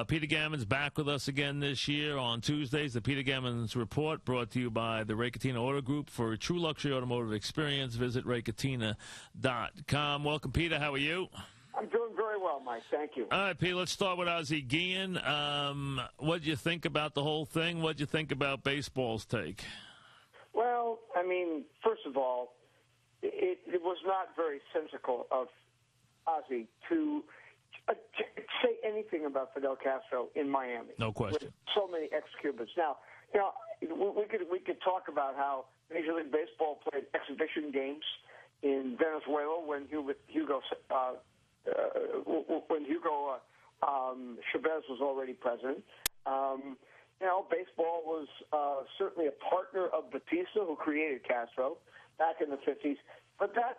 Peter Gammons back with us again this year on Tuesdays. The Peter Gammons Report brought to you by the Raketina Auto Group. For a true luxury automotive experience, visit Raketina.com. Welcome, Peter. How are you? I'm doing very well, Mike. Thank you. All right, Peter, let's start with Ozzie Guillen. What did you think about the whole thing? What did you think about baseball's take? Well, I mean, first of all, it was not very sensical of Ozzie to say anything about Fidel Castro in Miami. No question. With so many ex-Cubans. Now, we could talk about how Major League Baseball played exhibition games in Venezuela when Hugo Chavez was already president. Baseball was certainly a partner of Batista, who created Castro back in the 50s. But that,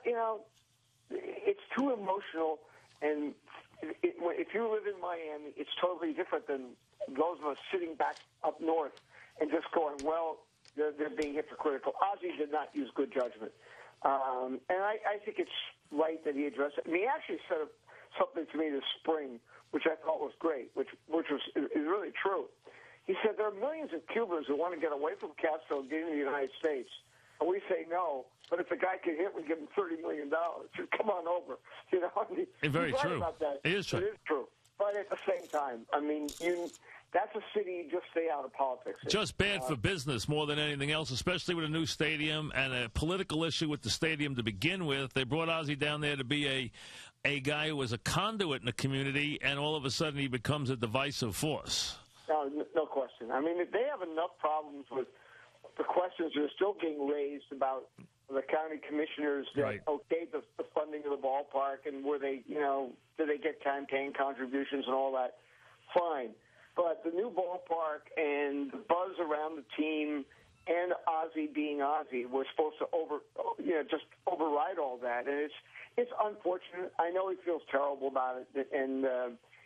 it's too emotional. And if you live in Miami, it's totally different than those of us sitting back up north and just going, well, they're being hypocritical. Ozzie did not use good judgment. And I think it's right that he addressed it. And he actually said something to me this spring, which I thought was great, which is really true. He said there are millions of Cubans who want to get away from Castro and get into the United States. And we say no, but if the guy can hit, we give him $30 million. Come on over. Very he's true. Right about that. It is true. It is true. But at the same time, I mean, that's a city you just stay out of politics. Just bad for business more than anything else, especially with a new stadium and a political issue with the stadium to begin with. They brought Ozzie down there to be a guy who was a conduit in the community, and all of a sudden he becomes a divisive force. No question. I mean, they have enough problems with the questions that are still being raised about the county commissioners that okayed the funding of the ballpark and were they, did they get campaign contributions and all that? Fine. But the new ballpark and the buzz around the team and Ozzie being Ozzie, we're supposed to just override all that. And it's unfortunate. I know he feels terrible about it, and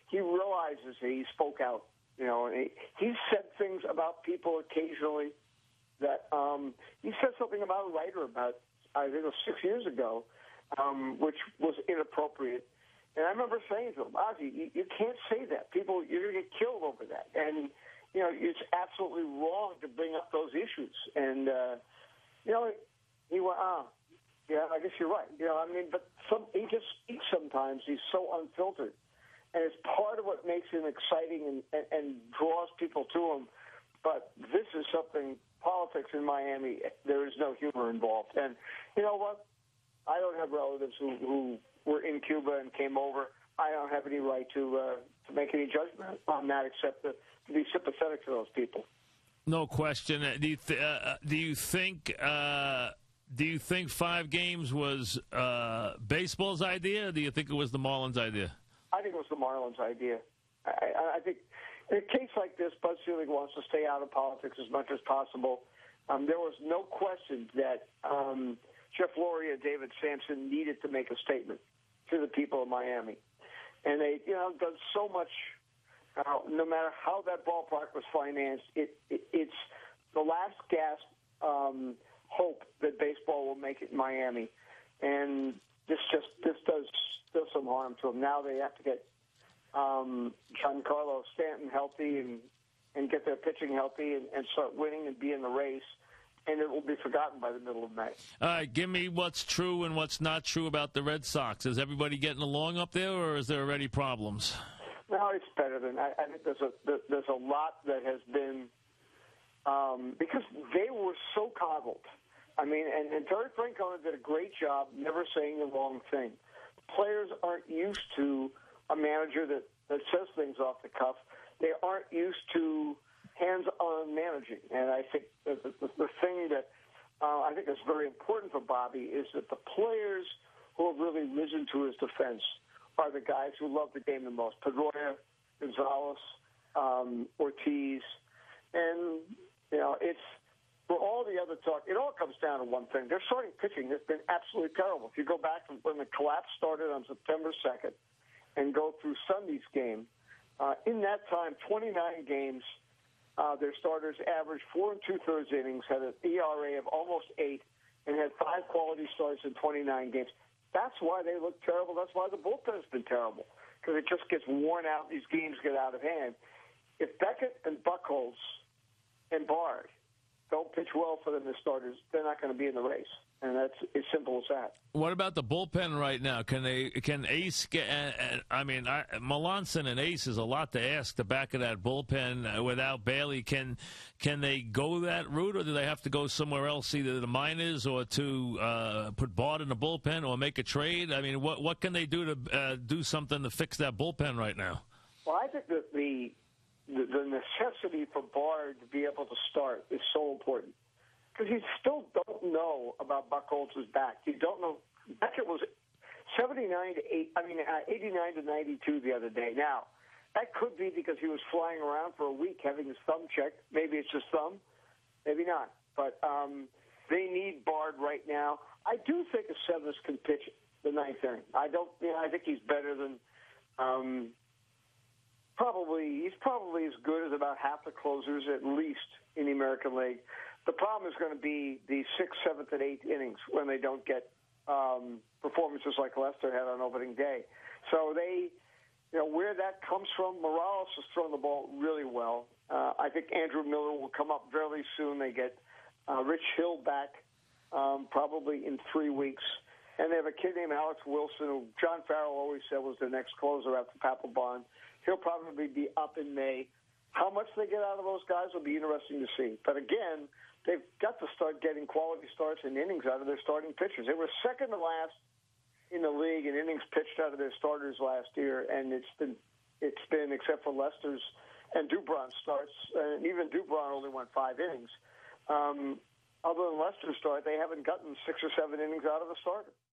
he realizes that he spoke out. And he said things about people occasionally that he said something about a writer about, I think it was 6 years ago, which was inappropriate. And I remember saying to him, Ozzie, you can't say that. You're going to get killed over that. And, it's absolutely wrong to bring up those issues. And, he went, yeah, I guess you're right. But he just speaks sometimes. He's so unfiltered. And it's part of what makes him exciting and draws people to him. But this is something, politics in Miami, there is no humor involved. And you know what? I don't have relatives who were in Cuba and came over. I don't have any right to make any judgment on that except to be sympathetic to those people. No question. Do you think 5 games was baseball's idea, or do you think it was the Marlins' idea? I think it was the Marlins' idea. I think in a case like this, Buzz Selig wants to stay out of politics as much as possible. There was no question that Jeff Lurie and David Sampson needed to make a statement to the people of Miami. And they, done so much, no matter how that ballpark was financed, it's the last gasp hope that baseball will make it in Miami. And this does some harm to them. Now they have to get Giancarlo Stanton healthy and get their pitching healthy and start winning and be in the race, and it will be forgotten by the middle of May. All right, give me what's true and what's not true about the Red Sox. Is everybody getting along up there, or is there already problems? No, it's better than I think there's a lot that has been because they were so coddled. I mean, and Terry Francona did a great job never saying the wrong thing. Players aren't used to a manager that says things off the cuff. They aren't used to hands-on managing. And I think the thing that I think is very important for Bobby is that the players who have really risen to his defense are the guys who love the game the most. Pedroia, Gonzalez, Ortiz. And, it's for all the other talk, it all comes down to one thing. Their starting pitching has been absolutely terrible. If you go back from when the collapse started on September 2nd and go through Sunday's game, in that time, 29 games, their starters averaged 4 2/3 innings, had an ERA of almost 8, and had 5 quality starts in 29 games. That's why they look terrible. That's why the bullpen has been terrible. because it just gets worn out. These games get out of hand. If Beckett and Buchholz and Bard don't pitch well for them as starters, they're not going to be in the race. And that's as simple as that. What about the bullpen right now? Can Ace get? Melanson and Ace is a lot to ask the back of that bullpen without Bailey. Can they go that route, or do they have to go somewhere else, either the minors or to put Bard in the bullpen or make a trade? I mean, what can they do to do something to fix that bullpen right now? Well, I think that the necessity for Bard to be able to start is so important. Because you still don't know about Buchholz's back. You don't know. Beckett was 89 to 92 the other day. Now, that could be because he was flying around for a week having his thumb checked. Maybe it's his thumb. Maybe not. But they need Bard right now. I do think Aceves can pitch the ninth inning. I think he's better than he's probably as good as about half the closers, at least, in the American League. The problem is going to be the 6th, 7th, and 8th innings when they don't get performances like Lester had on opening day. So where that comes from, Morales has thrown the ball really well. I think Andrew Miller will come up fairly soon. They get Rich Hill back probably in 3 weeks. And they have a kid named Alex Wilson, who John Farrell always said was the next closer after Papelbon. He'll probably be up in May. How much they get out of those guys will be interesting to see. But again, they've got to start getting quality starts and innings out of their starting pitchers. They were second to last in the league in innings pitched out of their starters last year, and it's been except for Lester's and Dubron's starts, and even Dubron only went 5 innings. Other than Lester's start, they haven't gotten 6 or 7 innings out of the starter.